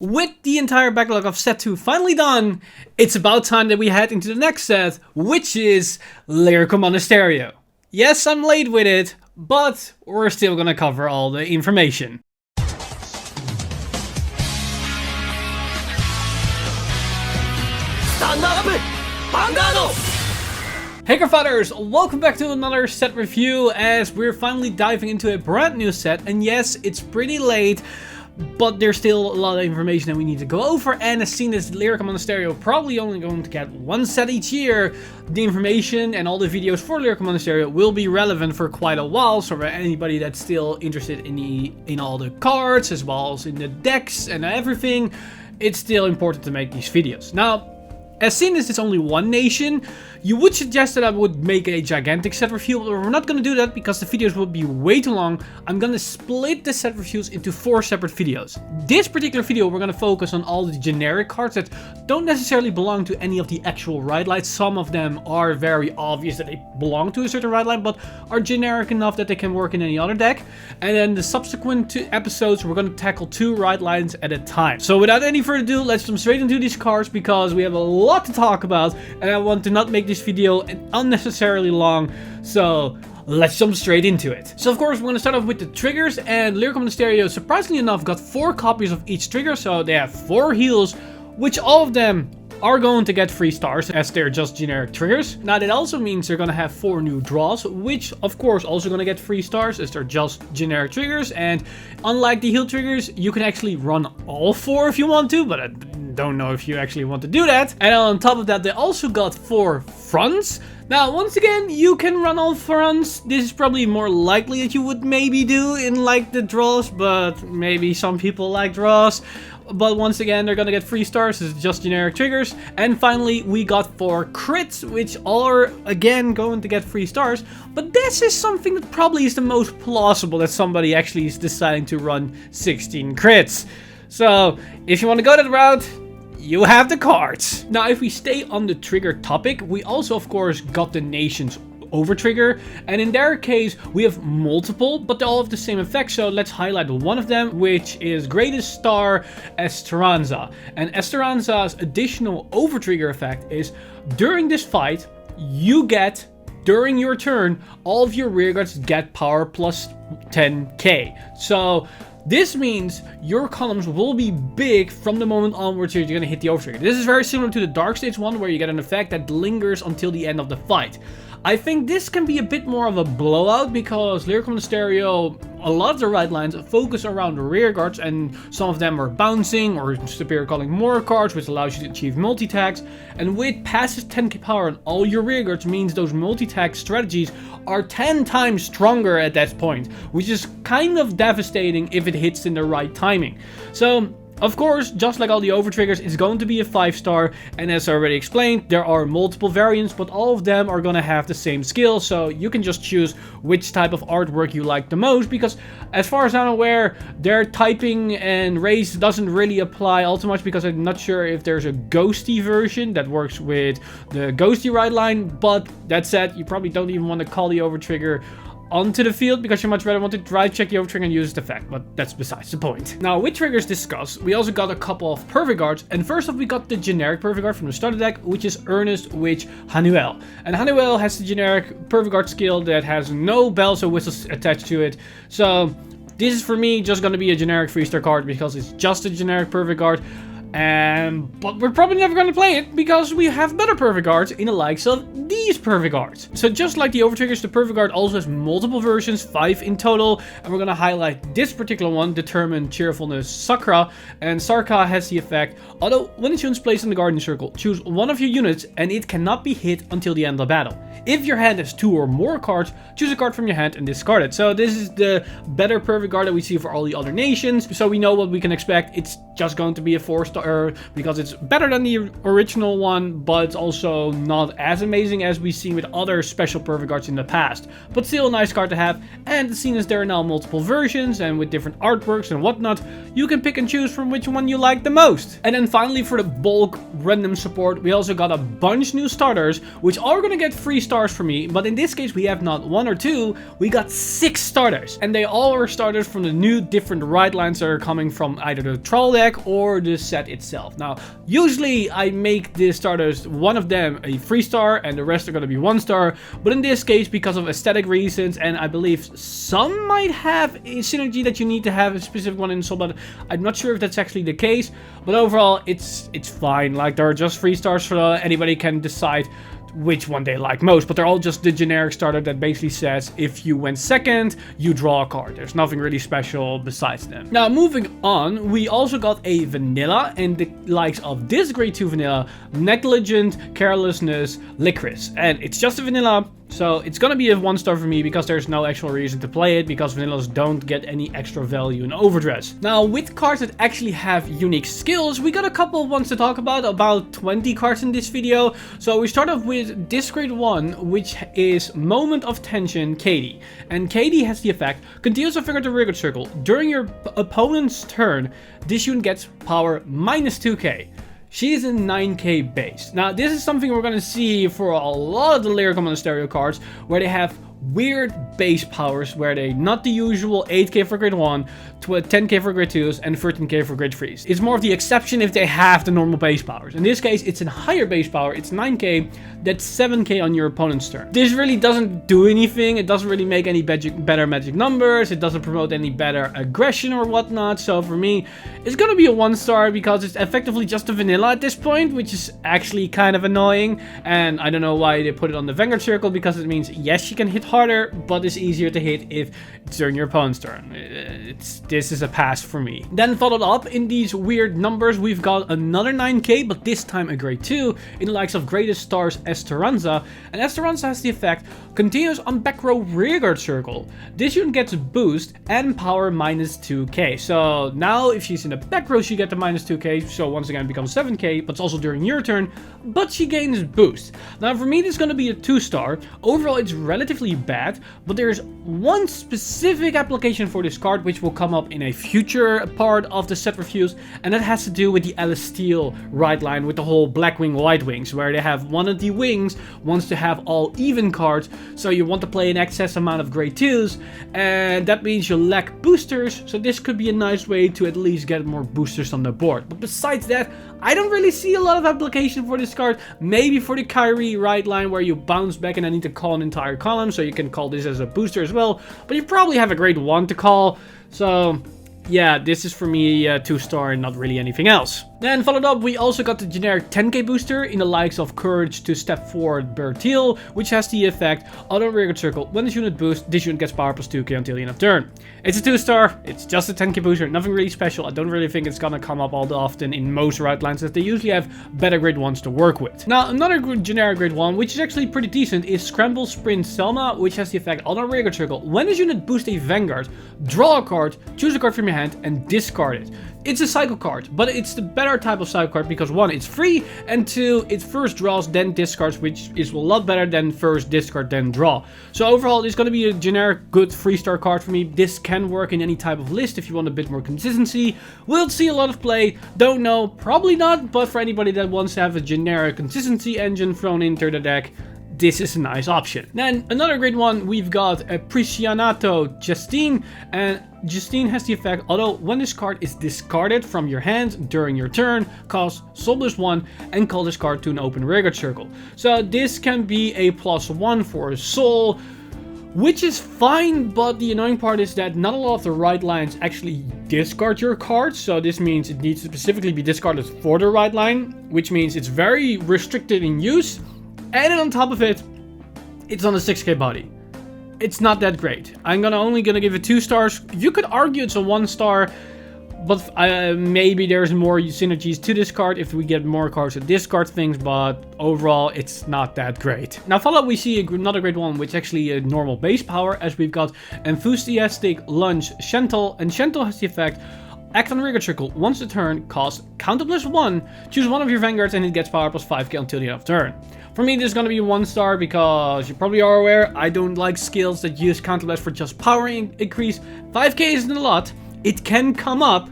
With the entire backlog of set 2 finally done, it's about time that we head into the next set, which is Lyrical Monasterio. Yes, I'm late with it, but we're still gonna cover all the information. Stand up! Vanguard! Hey Cardfighters, welcome back to another set review as we're finally diving into a brand new set. And yes, it's pretty late, but there's still a lot of information that we need to go over, and as seen as Lyrical Monasterio probably only going to get one set each year, the information and all the videos for Lyrical Monasterio will be relevant for quite a while. So for anybody that's still interested in all the cards as well as in the decks and everything, it's still important to make these videos. Now, as seen as it's only one nation, you would suggest that I would make a gigantic set review, but we're not going to do that because the videos will be way too long. I'm going to split the set reviews into 4 separate videos. This particular video, we're going to focus on all the generic cards that don't necessarily belong to any of the actual ride lines. Some of them are very obvious that they belong to a certain ride line, but are generic enough that they can work in any other deck. And then the subsequent 2 episodes, we're going to tackle 2 ride lines at a time. So without any further ado, let's jump straight into these cards because we have a lot to talk about, and I want to not make this video unnecessarily long, so let's jump straight into it. So of course we're going to start off with the triggers, and Lyrical Monasterio surprisingly enough got 4 copies of each trigger, so they have 4 heals, which all of them are going to get 3 stars as they're just generic triggers. Now that also means they're going to have 4 new draws, which of course also going to get 3 stars as they're just generic triggers, and unlike the heal triggers, you can actually run all 4 if you want to, but I don't know if you actually want to do that. And on top of that, they also got 4 fronts. Now, once again, you can run all fronts. This is probably more likely that you would maybe do in like the draws, but maybe some people like draws. But once again, they're gonna get 3 stars. It's just generic triggers. And finally, we got 4 crits, which are again going to get 3 stars. But this is something that probably is the most plausible, that somebody actually is deciding to run 16 crits. So if you want to go that route, you have the cards. Now, if we stay on the trigger topic, we also of course got the nations over trigger, and in their case we have multiple, but they all have the same effect. So let's highlight one of them, which is greatest star Esteranza. And Esteranza's additional over trigger effect is during this fight you get, during your turn, all of your rearguards get power plus 10k. So this means your columns will be big from the moment onwards you're going to hit the overtrigger. This is very similar to the Dark Stage one, where you get an effect that lingers until the end of the fight. I think this can be a bit more of a blowout because Lyrical Monasterio, a lot of the ride lines focus around the rear guards, and some of them are bouncing or superior calling more cards, which allows you to achieve multi-tags. And with passive 10k power on all your rear guards means those multi-tag strategies are 10 times stronger at that point, which is kind of devastating if it hits in the right timing. So of course, just like all the over triggers, it's going to be a 5-star, and as I already explained, there are multiple variants, but all of them are going to have the same skill, so you can just choose which type of artwork you like the most, because as far as I'm aware, their typing and race doesn't really apply all too much, because I'm not sure if there's a ghosty version that works with the ghosty ride line. But that said, you probably don't even want to call the over trigger onto the field because you much rather want to drive check the over trigger and use its effect, but that's besides the point. Now, with triggers discussed, we also got a couple of perfect guards, and first off we got the generic perfect guard from the starter deck, which is Earnest Witch Hanuel. And Hanuel has the generic perfect guard skill that has no bells or whistles attached to it, so this is for me just going to be a generic 3-star card because it's just a generic perfect guard. But we're probably never going to play it because we have better perfect guards in the likes of these perfect guards. So just like the over triggers, the perfect guard also has multiple versions, 5 in total, and we're going to highlight this particular one, Determined Cheerfulness Sakra. And Sakra has the effect, although when its unit's placed in the garden circle, choose one of your units and it cannot be hit until the end of battle. If your hand has 2 or more cards, choose a card from your hand and discard it. So this is the better perfect guard that we see for all the other nations, so we know what we can expect. It's just going to be a 4-star star because it's better than the original one, but it's also not as amazing as we've seen with other special perfect cards in the past. But still a nice card to have, and seeing as there are now multiple versions and with different artworks and whatnot, you can pick and choose from which one you like the most. And then finally, for the bulk random support, we also got a bunch new starters, which are gonna get 3 stars for me, but in this case we have not 1 or 2, we got 6 starters, and they all are starters from the new different ride lines that are coming from either the troll deck or the set itself. Now, usually I make the starters, one of them a 3-star and the rest are gonna be 1-star, but in this case, because of aesthetic reasons, and I believe some might have a synergy that you need to have a specific one installed, but I'm not sure if that's actually the case. But overall, it's fine. Like, there are just 3 stars for anybody can decide which one they like most, but they're all just the generic starter that basically says if you went second, you draw a card. There's nothing really special besides them. Now, moving on, we also got a vanilla, and the likes of this grade 2 vanilla, Negligent, Carelessness, Licorice, and it's just a vanilla. So it's gonna be a 1-star for me because there's no actual reason to play it, because vanillas don't get any extra value in overdress. Now, with cards that actually have unique skills, we got a couple of ones to talk about 20 cards in this video. So we start off with this grade 1, which is Moment of Tension, Katie. And Katie has the effect, continues to figure the Vanguard circle. During your opponent's turn, this unit gets power minus 2k. She is a 9k base. Now, this is something we're going to see for a lot of the Lyrical Monasterio cards, where they have weird base powers, where they not the usual 8k for grade 1, 10k for grade 2s, and 13k for grade 3s. It's more of the exception if they have the normal base powers. In this case, it's a higher base power, it's 9k, that's 7k on your opponent's turn. This really doesn't do anything, it doesn't really make any better magic numbers, it doesn't promote any better aggression or whatnot, so for me, it's gonna be a 1-star because it's effectively just a vanilla at this point, which is actually kind of annoying, and I don't know why they put it on the Vanguard circle, because it means, yes, she can hit harder, but it's easier to hit if it's during your opponent's turn. This is a pass for me. Then followed up in these weird numbers, we've got another 9k, but this time a grade 2, in the likes of Greatest Stars Esteranza, and Esteranza has the effect, continues on back row rearguard circle. This unit gets a boost and power minus 2k. So now if she's in the back row, she gets the minus 2k, so once again it becomes 7k, but it's also during your turn, but she gains boost. Now for me, this is going to be a 2-star. Overall, it's relatively bad, but there's one specific application for this card which will come up in a future part of the set reviews, and that has to do with the Celestial ride line with the whole black wing, white wings, where they have one of the wings wants to have all even cards, so you want to play an excess amount of grade 2s, and that means you lack boosters, so this could be a nice way to at least get more boosters on the board. But besides that, I don't really see a lot of application for this card. Maybe for the Kyrie ride line where you bounce back and I need to call an entire column, so you can call this as a booster as well, but you probably have a grade 1 to call, so yeah, this is for me a 2-star and not really anything else. Then followed up, we also got the generic 10k booster in the likes of Courage to Step Forward Bertil, which has the effect, auto rearguard circle, when this unit boosts, this unit gets power plus 2k until the end of turn. It's a 2-star, it's just a 10k booster, nothing really special. I don't really think it's gonna come up all that often in most ride lines, as they usually have better grade 1s to work with. Now, another generic grade 1, which is actually pretty decent, is Scramble Sprint Selma, which has the effect, auto rearguard circle, when this unit boosts a Vanguard, draw a card, choose a card from your hand, and discard it. It's a cycle card, but it's the better type of cycle card because 1, it's free, and 2, it first draws, then discards, which is a lot better than first discard, then draw. So overall, it's going to be a generic, good 3-star card for me. This can work in any type of list if you want a bit more consistency. We'll see a lot of play, don't know, probably not, but for anybody that wants to have a generic consistency engine thrown into the deck, this is a nice option. Then another great one, we've got Appreciato Justine, and Justine has the effect, although when this card is discarded from your hand during your turn, cost +1 and call this card to an open rearguard circle. So this can be a +1 for a soul, which is fine, but the annoying part is that not a lot of the ride lines actually discard your cards, so this means it needs to specifically be discarded for the ride line, which means it's very restricted in use. And then on top of it, it's on a 6k body. It's not that great. I'm only gonna give it 2 stars. You could argue it's a 1-star, but maybe there's more synergies to this card if we get more cards to discard things, but overall it's not that great. Now follow up, we see another great one, which is actually a normal base power, as we've got Enthusiastic Lunge Shentel, and Shentel has the effect, act on Rearguard Circle once a turn, cost counter +1, choose one of your Vanguards and it gets power +5k until the end of turn. For me, this is going to be a 1-star because you probably are aware, I don't like skills that use counterblast for just power increase. 5k isn't a lot. It can come up,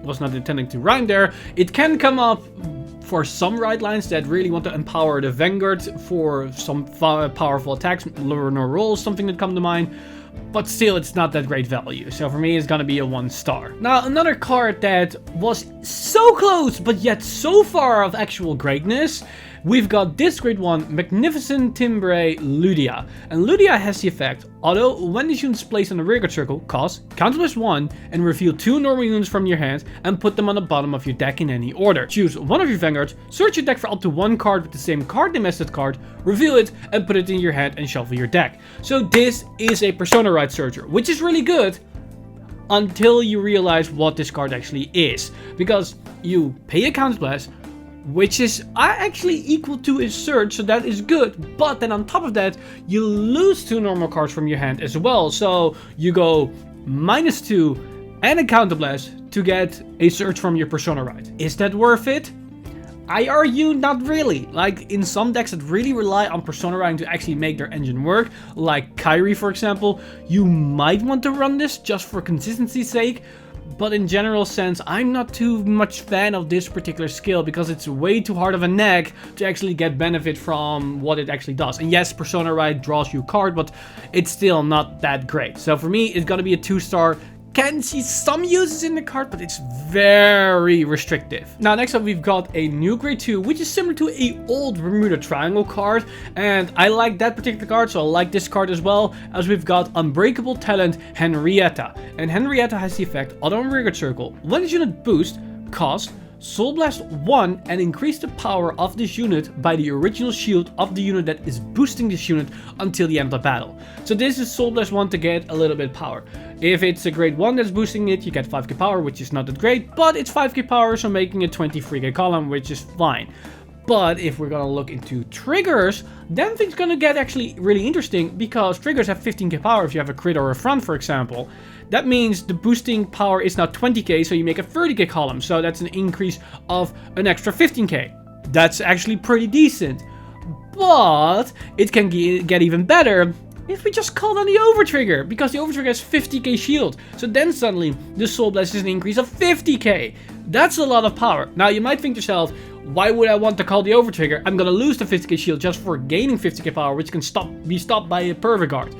was not intending to rhyme there, it can come up for some right lines that really want to empower the Vanguard for some powerful attacks, learn or rolls, something that come to mind. But still, it's not that great value. So for me, it's gonna be a 1-star. Now, another card that was so close, but yet so far of actual greatness, we've got this great one, Magnificent Timbre Ludia. And Ludia has the effect, although when this unit is placed on the Rearguard Circle, cost counter +1 and reveal 2 normal units from your hand and put them on the bottom of your deck in any order. Choose one of your Vanguards, search your deck for up to 1 card with the same card name as that card, reveal it and put it in your hand and shuffle your deck. So this is a Persona Rite Searcher, which is really good until you realize what this card actually is. Because you pay a counterblast, which is actually equal to a search, so that is good. But then on top of that, you lose 2 normal cards from your hand as well. So you go -2 and a counterblast to get a search from your Persona Rite. Is that worth it? I argue not really. Like in some decks that really rely on Persona Rite to actually make their engine work, like Kyrie for example, you might want to run this just for consistency's sake. But in general sense, I'm not too much fan of this particular skill because it's way too hard of a neck to actually get benefit from what it actually does. And yes, Persona Rite draws you a card, but it's still not that great. So for me, it's gonna be a 2-star. Can see some uses in the card, but it's very restrictive. Now, next up, we've got a new grade 2, which is similar to a old Bermuda Triangle card. And I like that particular card, so I like this card as well, as we've got Unbreakable Talent Henrietta. And Henrietta has the effect, auto on Rearguard Circle. When this unit boosts, cost Soul Blast 1 and increase the power of this unit by the original shield of the unit that is boosting this unit until the end of the battle. So this is Soul Blast 1 to get a little bit power. If it's a grade 1 that's boosting it, you get 5k power, which is not that great, but it's 5k power, so making it 23k column, which is fine. But if we're gonna look into triggers, then things gonna get actually really interesting, because triggers have 15k power if you have a crit or a front, for example. That means the boosting power is now 20k, so you make a 30k column, so that's an increase of an extra 15k. That's actually pretty decent. But it can get even better if we just call on the overtrigger, because the overtrigger has 50k shield. So then suddenly the Soul Blast is an increase of 50k. That's a lot of power. Now you might think to yourself, why would I want to call the overtrigger? I'm gonna lose the 50k shield just for gaining 50k power, which can be stopped by a Pervigard.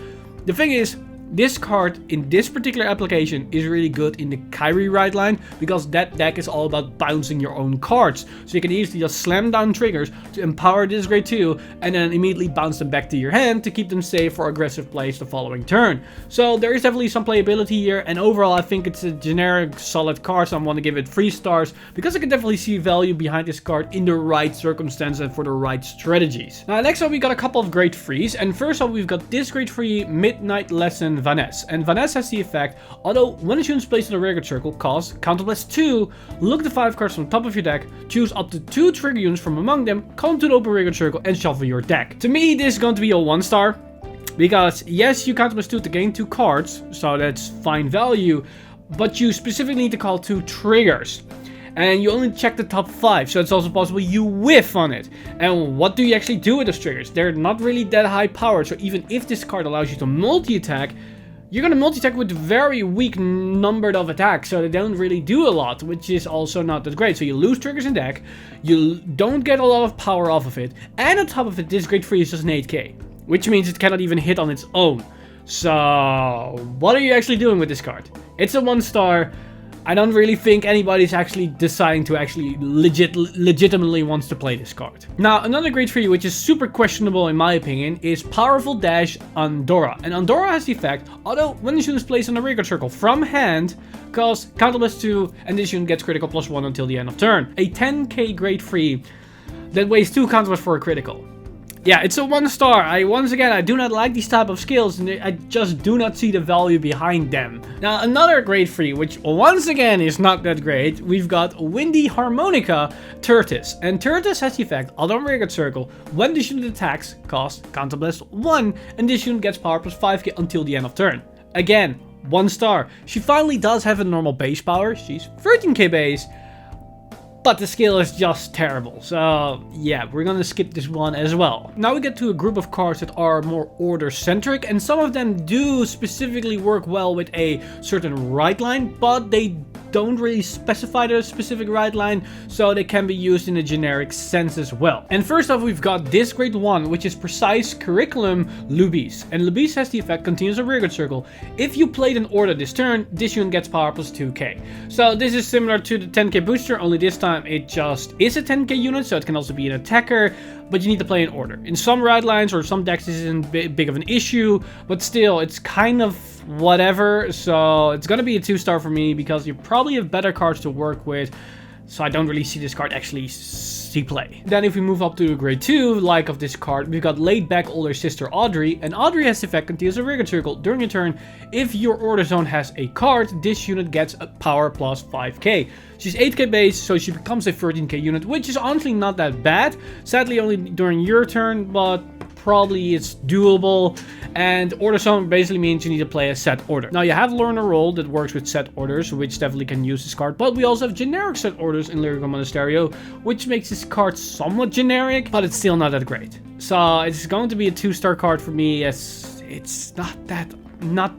The thing is, this card in this particular application is really good in the Kyrie Rite line, because that deck is all about bouncing your own cards. So you can easily just slam down triggers to empower this grade 2 and then immediately bounce them back to your hand to keep them safe for aggressive plays the following turn. So there is definitely some playability here, and overall I think it's a generic solid card, so I want to give it 3 stars because I can definitely see value behind this card in the right circumstances and for the right strategies. Now next up we got a couple of grade 3s, and first up we've got this grade 3 Midnight Lesson Vanessa. And Vanessa has the effect, although when a unit is placed in a Rearguard Circle, cost counterblast 2, look at the 5 cards from the top of your deck, choose up to 2 trigger units from among them, come to the open Rearguard Circle and shuffle your deck. To me, this is going to be a 1-star, because yes, you counterblast 2 to gain 2 cards, so that's fine value, but you specifically need to call 2 triggers. And you only check the top 5, so it's also possible you whiff on it. And what do you actually do with those triggers? They're not really that high powered, so even if this card allows you to multi-attack, you're gonna multi-attack with very weak numbered of attacks, so they don't really do a lot, which is also not that great. So you lose triggers in deck, you don't get a lot of power off of it, and on top of it, this grade 3 is just an 8k, which means it cannot even hit on its own. So what are you actually doing with this card? It's a 1-star. I don't really think anybody's actually deciding to actually legitimately wants to play this card. Now, another grade 3, which is super questionable in my opinion, is Powerful Dash Andorra. And Andorra has the effect, although when this unit is placed in a Rearguard Circle from hand, costs counterblast 2, and this unit gets critical +1 until the end of turn. A 10k grade 3 that weighs 2 counterblast for a critical. Yeah, it's a 1-star. Once again, I do not like these type of skills, and I just do not see the value behind them. Now, another grade 3, which once again is not that great, we've got Windy Harmonica Tertes. And Tertes has the effect, although on Rearguard Circle, when this unit attacks, cost counterblast 1, and this unit gets power +5k until the end of turn. Again, 1 star. She finally does have a normal base power. She's 13k base. But the skill is just terrible. So yeah, we're gonna skip this one as well. Now we get to a group of cards that are more order centric. And some of them do specifically work well with a certain right line. But they don't really specify the specific right line, so they can be used in a generic sense as well. And first off, we've got this great one, which is Precise Curriculum Lubies. And Lubies has the effect continues a rearguard circle. If you played an order this turn, this unit gets power plus 2k. So this is similar to the 10k booster, only this time it just is a 10k unit, so it can also be an attacker, but you need to play an order. In some right lines or some decks this isn't big of an issue, but still it's kind of whatever. So it's gonna be a 2-star for me because you probably have better cards to work with, so I don't really see this card actually see play. Then if we move up to a grade 2 like of this card, we've got Laid Back Older Sister Audrey, and Audrey has the effect continues a rearguard circle during your turn. If your order zone has a card, this unit gets a power plus 5k. She's 8k base, so she becomes a 13k unit, which is honestly not that bad. Sadly only during your turn, but probably it's doable. And order zone basically means you need to play a set order. Now you have Learn a Role that works with set orders, which definitely can use this card, but we also have generic set orders in Lyrical Monasterio, which makes this card somewhat generic, but it's still not that great. So it's going to be a 2-star card for me, as it's not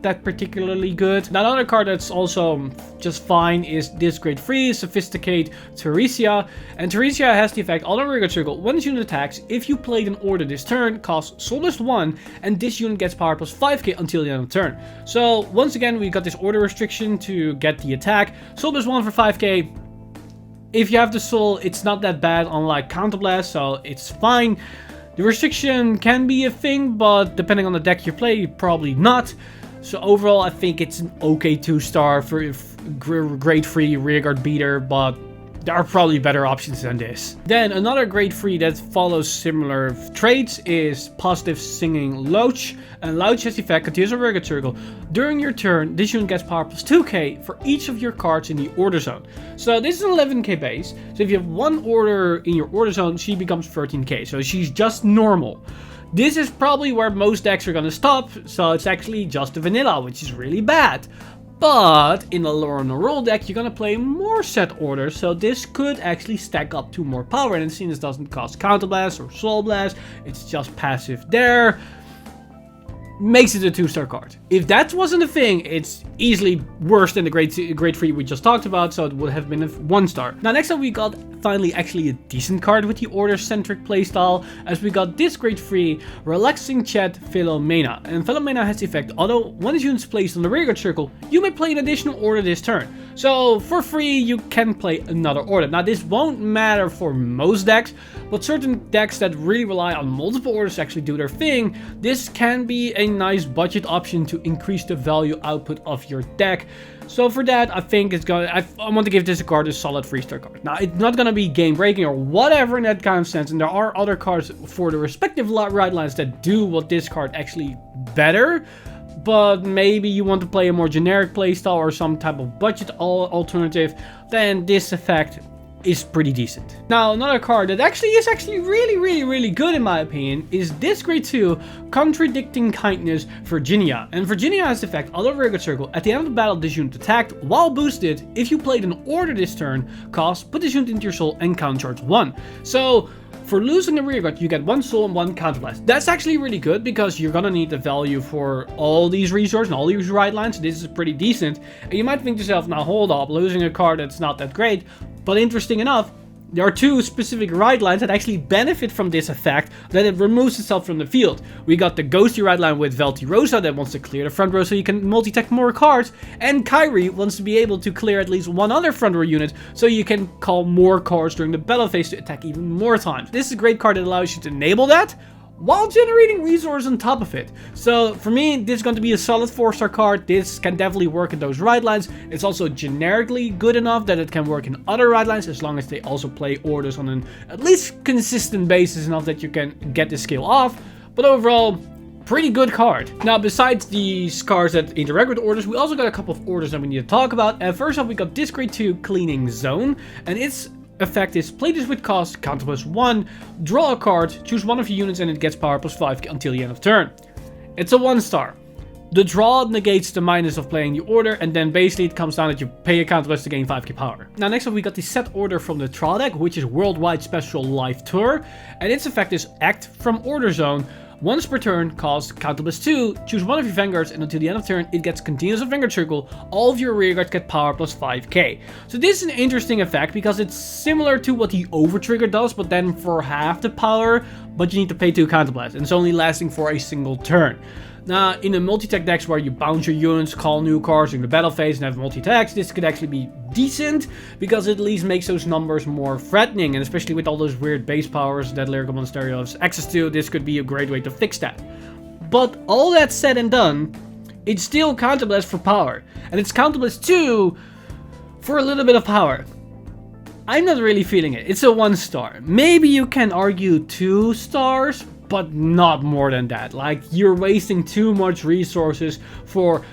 that particularly good. Now another card that's also just fine is this grade 3 Sophisticate Theresia, and Theresia has the effect on a rearguard circle. When this unit attacks, if you played an order this turn, costs Soul Blast 1, and this unit gets power plus 5k until the end of the turn. So once again, we got this order restriction to get the attack. Soul Blast 1 for 5k. If you have the soul, it's not that bad, unlike Counterblast, so it's fine. The restriction can be a thing, but depending on the deck you play, probably not. So overall, I think it's an okay 2-star for grade 3 rearguard beater, but there are probably better options than this. Then another grade 3 that follows similar traits is Positive Singing Louche. And Louche has the effect continues a rearguard circle. During your turn, this unit gets power plus 2k for each of your cards in the order zone. So this is an 11k base. So if you have one order in your order zone, she becomes 13k. So she's just normal. This is probably where most decks are gonna stop. So it's actually just a vanilla, which is really bad. But in a Learn a Role deck, you're gonna play more set orders, so this could actually stack up to more power. And since this doesn't cost Counterblast or Soul Blast, it's just passive there. Makes it a 2-star card. If that wasn't a thing, it's easily worse than the grade 3 we just talked about, so it would have been a 1-star. Now next up we got finally actually a decent card with the order-centric playstyle, as we got this grade 3 Relaxing Chat Philomena. And Philomena has the effect, although when this unit is placed on the rearguard circle, you may play an additional order this turn. So for free, you can play another order. Now this won't matter for most decks, but certain decks that really rely on multiple orders to actually do their thing, this can be a nice budget option to increase the value output of your deck. So for that, I think it's gonna, I want to give this card a solid 3-star card. Now it's not gonna be game breaking or whatever in that kind of sense, and there are other cards for the respective right lines that do what this card actually better. But maybe you want to play a more generic playstyle or some type of budget alternative, then this effect is pretty decent. Now another card that is actually really good in my opinion is this grade 2 Contradicting Kindness Virginia. And Virginia has the effect on a rearguard circle. At the end of the battle, this unit attacked while boosted. If you played an order this turn, put this unit into your soul and countercharge 1. So for losing a rearguard, you get 1 soul and 1 counterblast. That's actually really good because you're gonna need the value for all these resources and all these right lines. This is pretty decent. And you might think to yourself, now hold up, losing a card that's not that great. But interesting enough, there are 2 specific right lines that actually benefit from this effect, that it removes itself from the field. We got the Ghosty right line with Velti Rosa that wants to clear the front row so you can multi-tech more cards, and Kyrie wants to be able to clear at least one other front row unit so you can call more cards during the battle phase to attack even more times. This is a great card that allows you to enable that while generating resources on top of it. So for me, this is going to be a solid 4-star card. This can definitely work in those right lines. It's also generically good enough that it can work in other right lines as long as they also play orders on an at least consistent basis enough that you can get the skill off. But overall, pretty good card. Now besides these cards that interact with orders, we also got a couple of orders that we need to talk about. And first off, we got this grade 2 Cleaning Zone, and its effect is play this with cost, counter plus 1, draw a card, choose one of your units and it gets power plus 5 until the end of turn. It's a 1-star. The draw negates the minus of playing the order, and then basically it comes down that you pay a counterblast to gain 5k power. Now next up we got the set order from the Tra deck, which is Worldwide Special Live Tour, and its effect is Act from Order Zone. Once per turn, cost counterblast 2, choose one of your Vanguards, and until the end of turn, it gets continuous Vanguard Circle. All of your rearguards get power plus 5k. So this is an interesting effect because it's similar to what the Over Trigger does, but then for half the power, but you need to pay 2 counterblast, and it's only lasting for a single turn. Now, in a multi-tech decks where you bounce your units, call new cards during the battle phase, and have multi-techs, this could actually be decent, because it at least makes those numbers more threatening, and especially with all those weird base powers that Lyrical Monasterio has access to, this could be a great way to fix that. But all that said and done, it's still counterblast for power, and it's counterblast 2 for a little bit of power. I'm not really feeling it. It's a 1 star. Maybe you can argue 2 stars, but not more than that. Like, you're wasting too much resources for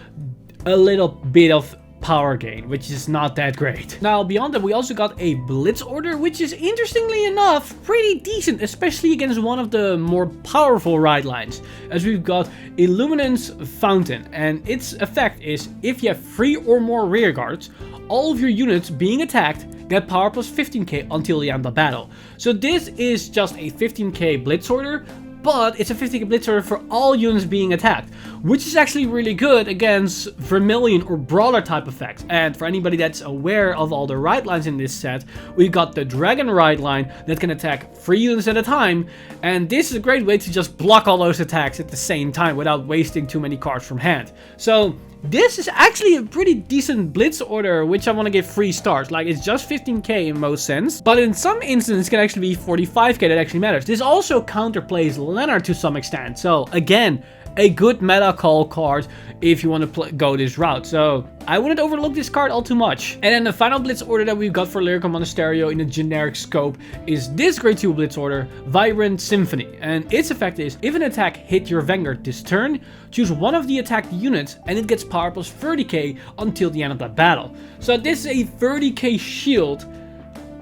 a little bit of power gain, which is not that great. Now, beyond that, we also got a Blitz order, which is, interestingly enough, pretty decent, especially against one of the more powerful ride lines, as we've got a Luminescence Fountain, and its effect is, if you have 3 or more rear guards, all of your units being attacked get power plus 15k until the end of battle. So this is just a 15k Blitz order, but it's a 50k Blitz order for all units being attacked, which is actually really good against Vermilion or Brawler type effects. And for anybody that's aware of all the ride lines in this set, we've got the Dragon ride line that can attack 3 units at a time, and this is a great way to just block all those attacks at the same time without wasting too many cards from hand. So this is actually a pretty decent Blitz order, which I want to give 3 stars. Like, it's just 15k in most sense, but in some instances it can actually be 45k that actually matters. This also counterplays Leonard to some extent, so again, a good meta call card if you want to go this route. So I wouldn't overlook this card all too much. And then the final Blitz order that we've got for Lyrical Monasterio in a generic scope is this Grade 2 Blitz order, Vibrant Symphony. And its effect is, if an attack hit your Vanguard this turn, choose one of the attacked units and it gets power plus 30k until the end of that battle. So this is a 30k shield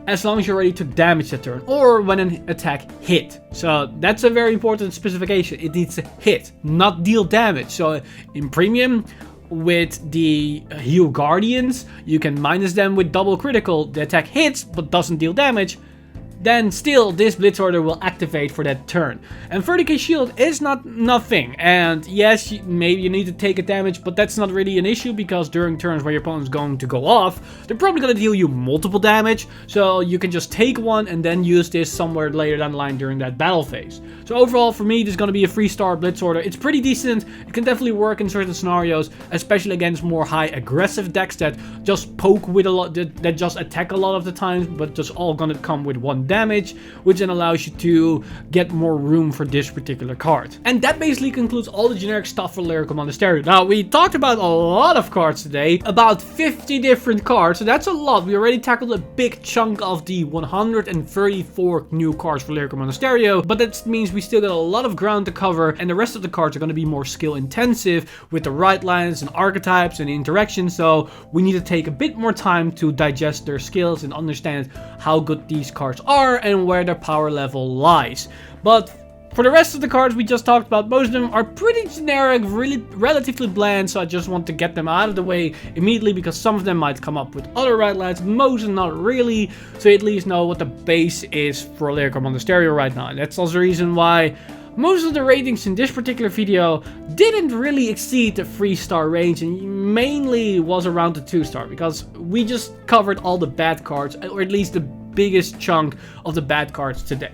as long as you already took damage that turn, or when an attack hit. So that's a very important specification. It needs to hit, not deal damage. So in Premium, with the Heal Guardians, you can minus them with double critical. The attack hits, but doesn't deal damage. Then still, this Blitz order will activate for that turn. And 30k shield is not nothing. And yes, maybe you need to take a damage, but that's not really an issue, because during turns where your opponent's going to go off, they're probably going to deal you multiple damage. So you can just take one and then use this somewhere later down the line during that battle phase. So overall, for me, this is going to be a 3-star Blitz order. It's pretty decent. It can definitely work in certain scenarios, especially against more high aggressive decks that just poke with a lot, that just attack a lot of the times, but just all going to come with 1 damage, which then allows you to get more room for this particular card. And that basically concludes all the generic stuff for Lyrical Monasterio. Now, we talked about a lot of cards today, about 50 different cards, so that's a lot. We already tackled a big chunk of the 134 new cards for Lyrical Monasterio, but that means we still got a lot of ground to cover, and the rest of the cards are going to be more skill intensive with the right lines and archetypes and interactions, so we need to take a bit more time to digest their skills and understand how good these cards are and where their power level lies. But for the rest of the cards we just talked about, most of them are pretty generic, really relatively bland, so I just want to get them out of the way immediately, because some of them might come up with other right lines, most not really, so you at least know what the base is for Lyrical Monasterio right now. And that's also the reason why most of the ratings in this particular video didn't really exceed the 3-star range, and mainly was around the 2-star, because we just covered all the bad cards, or at least the biggest chunk of the bad cards today.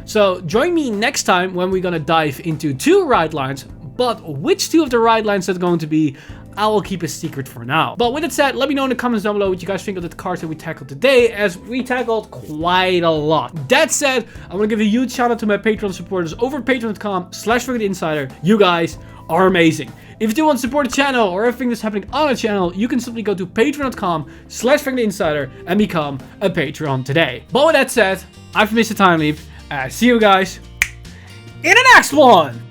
So join me next time when we're gonna dive into 2 ride lines, but which 2 of the ride lines that's going to be, I will keep a secret for now. But with that said, let me know in the comments down below what you guys think of the cards that we tackled today, as we tackled quite a lot. That said, I want to give a huge shout out to my Patreon supporters over at patreon.com/ForgetInsider. You guys are amazing. If you do want to support the channel or everything that's happening on the channel, you can simply go to patreon.com/ForgetInsider and become a Patreon today. But with that said, I've been Mr. Time Leap, and I see you guys in the next one!